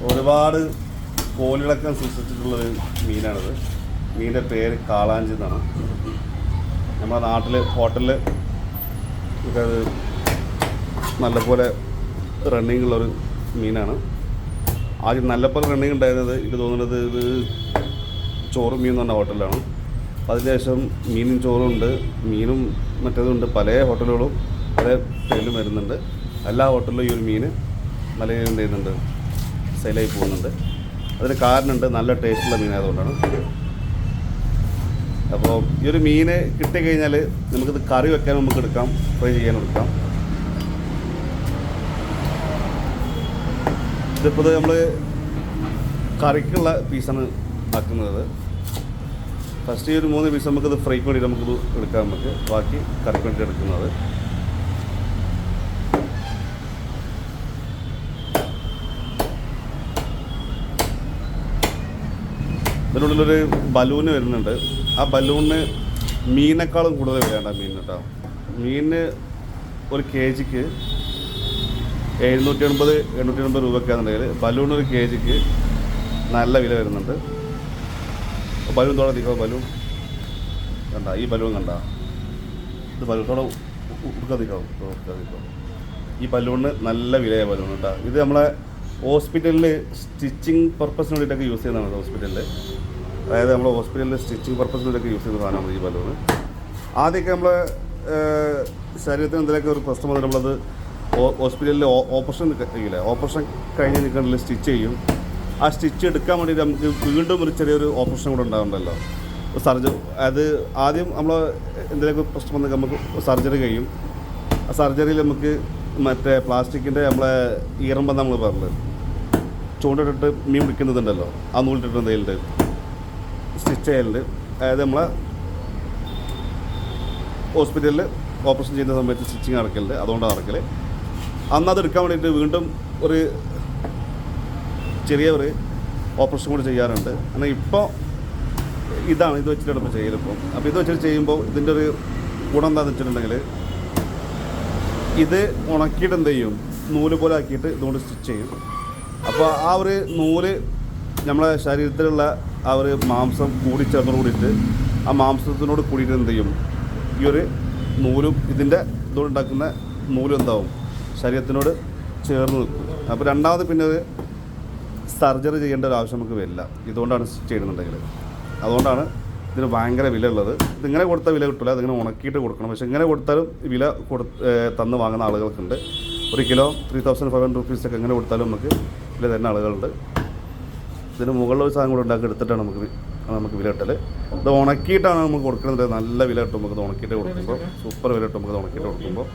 ഒരുപാട് കോലിളക്കം സൃഷ്ടിച്ചിട്ടുള്ളൊരു മീനാണിത്. മീനിൻ്റെ പേര് കാളാഞ്ചി എന്നാണ്. നമ്മുടെ നാട്ടിൽ ഹോട്ടലിൽ അത് നല്ലപോലെ റണ്ണിങ് ഉള്ളൊരു മീനാണ്. ആദ്യം നല്ലപോലെ റണ്ണിങ് ഉണ്ടായിരുന്നത് എനിക്ക് തോന്നുന്നത് ഇത് ചോറും മീൻ എന്ന് പറഞ്ഞ ഹോട്ടലിലാണ്. അതിനുശേഷം മീനും ചോറും ഉണ്ട്, മീനും മറ്റേതുണ്ട്. പല ഹോട്ടലുകളും പല പേരിലും വരുന്നുണ്ട്. എല്ലാ ഹോട്ടലിലും ഈ ഒരു മീൻ നല്ല എന്ത് ചെയ്യുന്നുണ്ട്, സെയിലായി പോകുന്നുണ്ട്. അതിന് കാരണമുണ്ട്, നല്ല ടേസ്റ്റുള്ള മീനായതുകൊണ്ടാണ്. അപ്പോൾ ഈ ഒരു മീൻ കിട്ടിക്കഴിഞ്ഞാൽ നമുക്കിത് കറി വെക്കാൻ നമുക്ക് എടുക്കാം, ഫ്രൈ ചെയ്യാനും എടുക്കാം. ഇതിപ്പോൾ നമ്മൾ കറിക്കുള്ള പീസാണ് ആക്കുന്നത്. ഫസ്റ്റ് ഈ ഒരു 3 പീസ് നമുക്കിത് ഫ്രൈക്ക് വേണ്ടിയിട്ട് നമുക്കിത് എടുക്കാം. നമുക്ക് ബാക്കി കറിക്ക് വേണ്ടിയിട്ട് എടുക്കുന്നത്. ഇതിനുള്ളിലൊരു ബലൂണ് വരുന്നുണ്ട്. ആ ബലൂണിന് മീനേക്കാളും കൂടുതൽ വിലയുണ്ട് മീൻ കേട്ടോ. മീനിന് ഒരു kgക്ക് 780-880 രൂപയ്ക്കാണെന്നുണ്ടെങ്കിൽ ബലൂൺ ഒരു kgക്ക് നല്ല വില വരുന്നുണ്ട്. ബലൂൺ തോടെ നിൽക്കാം. ബലൂൺ കണ്ട, ഈ ബലൂൺ കണ്ട, ഇത് ബലൂൺ തോടെ ഉടുക്കാതിരിക്കാം. ഈ ബലൂണിന് നല്ല വിലയായ ബലൂൺ കേട്ടോ. ഇത് നമ്മളെ ഹോസ്പിറ്റലിൽ സ്റ്റിച്ചിങ് പർപ്പസിന് വേണ്ടിയിട്ടൊക്കെ യൂസ് ചെയ്യുന്നതാണ്. ഹോസ്പിറ്റലിൽ, അതായത് നമ്മൾ ഹോസ്പിറ്റലിൽ സ്റ്റിച്ചിങ് പർപ്പസിന് വേണ്ടിയൊക്കെ യൂസ് ചെയ്യുന്ന സാധനമാണ് ഈ ബലൂണ്. ആദ്യമൊക്കെ നമ്മൾ ശരീരത്തിന് എന്തെങ്കിലുമൊക്കെ ഒരു പ്രശ്നം വന്നിട്ട് നമ്മളത് ഹോസ്പിറ്റലിൽ ഓപ്പറേഷൻ കഴിയില്ല, ഓപ്പറേഷൻ കഴിഞ്ഞ് നിൽക്കണമെങ്കിൽ സ്റ്റിച്ച് ചെയ്യും. ആ സ്റ്റിച്ച് എടുക്കാൻ വേണ്ടിയിട്ട് നമുക്ക് വീണ്ടും ഒരു ചെറിയൊരു ഓപ്പറേഷൻ കൂടെ ഉണ്ടാകുന്നുണ്ടല്ലോ, അത് ആദ്യം നമ്മൾ എന്തെങ്കിലുമൊക്കെ പ്രശ്നം വന്നെങ്കിൽ നമുക്ക് സർജറി കഴിയും. ആ സർജറിയിൽ നമുക്ക് മറ്റേ പ്ലാസ്റ്റിക്കിൻ്റെ നമ്മളെ ഈറമ്പം നമ്മൾ പറഞ്ഞത് ചൂണ്ടിട്ടിട്ട് മീൻ പിടിക്കുന്നതുണ്ടല്ലോ, ആ നൂലിട്ടിട്ട് എന്തെങ്കിലും സ്റ്റിച്ച് ചെയ്യലുണ്ട്. അതായത് നമ്മളെ ഹോസ്പിറ്റലിൽ ഓപ്പറേഷൻ ചെയ്യുന്ന സമയത്ത് സ്റ്റിച്ചിങ് നടക്കലുണ്ട്, അതുകൊണ്ടാണ് നടക്കൽ. അന്ന് അതെടുക്കാൻ വേണ്ടിയിട്ട് വീണ്ടും ഒരു ചെറിയ ഒരു ഓപ്പറേഷൻ കൂടി ചെയ്യാറുണ്ട്. എന്നാൽ ഇപ്പോൾ ഇതാണ്, ഇത് വെച്ചിട്ടാണ് ഇപ്പോൾ ചെയ്യലിപ്പോൾ. അപ്പോൾ ഇത് വെച്ചിട്ട് ചെയ്യുമ്പോൾ ഇതിൻ്റെ ഒരു ഗുണം എന്താണെന്ന് വെച്ചിട്ടുണ്ടെങ്കിൽ, ഇത് ഉണക്കിയിട്ട് എന്ത് ചെയ്യും, നൂല് പോലെ ആക്കിയിട്ട് ഇതുകൊണ്ട് സ്റ്റിച്ച് ചെയ്യും. അപ്പോൾ ആ ഒരു നൂല് നമ്മളെ ശരീരത്തിലുള്ള ആ ഒരു മാംസം കൂടിച്ചേർന്നോട് കൂടിയിട്ട് ആ മാംസത്തിനോട് കൂടിയിട്ട് എന്ത് ചെയ്യും, ഈ ഒരു നൂലും ഇതിൻ്റെ ഇതുകൊണ്ട് ഉണ്ടാക്കുന്ന നൂലും എന്താവും, ശരീരത്തിനോട് ചേർന്ന് നിൽക്കും. അപ്പോൾ രണ്ടാമത് പിന്നെ ഒരു സർജറി ചെയ്യേണ്ട ഒരു ആവശ്യം നമുക്ക് വരില്ല, ഇതുകൊണ്ടാണ് സ്റ്റിച്ച് ചെയ്യുന്നുണ്ടെങ്കിൽ. അതുകൊണ്ടാണ് ഇതിന് ഭയങ്കര വില ഉള്ളത്. ഇതിങ്ങനെ കൊടുത്താൽ വില കിട്ടില്ല, അതിങ്ങനെ ഉണക്കിയിട്ട് കൊടുക്കണം. പക്ഷേ ഇങ്ങനെ കൊടുത്താലും വില തന്ന് വാങ്ങുന്ന ആളുകൾക്കുണ്ട്. ഒരു കിലോ 3500 റുപ്പീസൊക്കെ എങ്ങനെ കൊടുത്താലും നമുക്ക് വില തരുന്ന ആളുകളുണ്ട്. ഇതിന് മുകളിൽ ഒരു സാധനം കൂടെ ഉണ്ടാക്കി എടുത്തിട്ടാണ് നമുക്ക് വില കിട്ടൽ. ഇത് ഉണക്കിയിട്ടാണ് നമുക്ക് കൊടുക്കുന്നത്. നല്ല വില കിട്ടും നമുക്ക്. ഇത് ഉണക്കിയിട്ട് കൊടുക്കുമ്പോൾ സൂപ്പർ വില കിട്ടും നമുക്ക്. ഇത് ഉണക്കിയിട്ട് കൊടുക്കുമ്പോൾ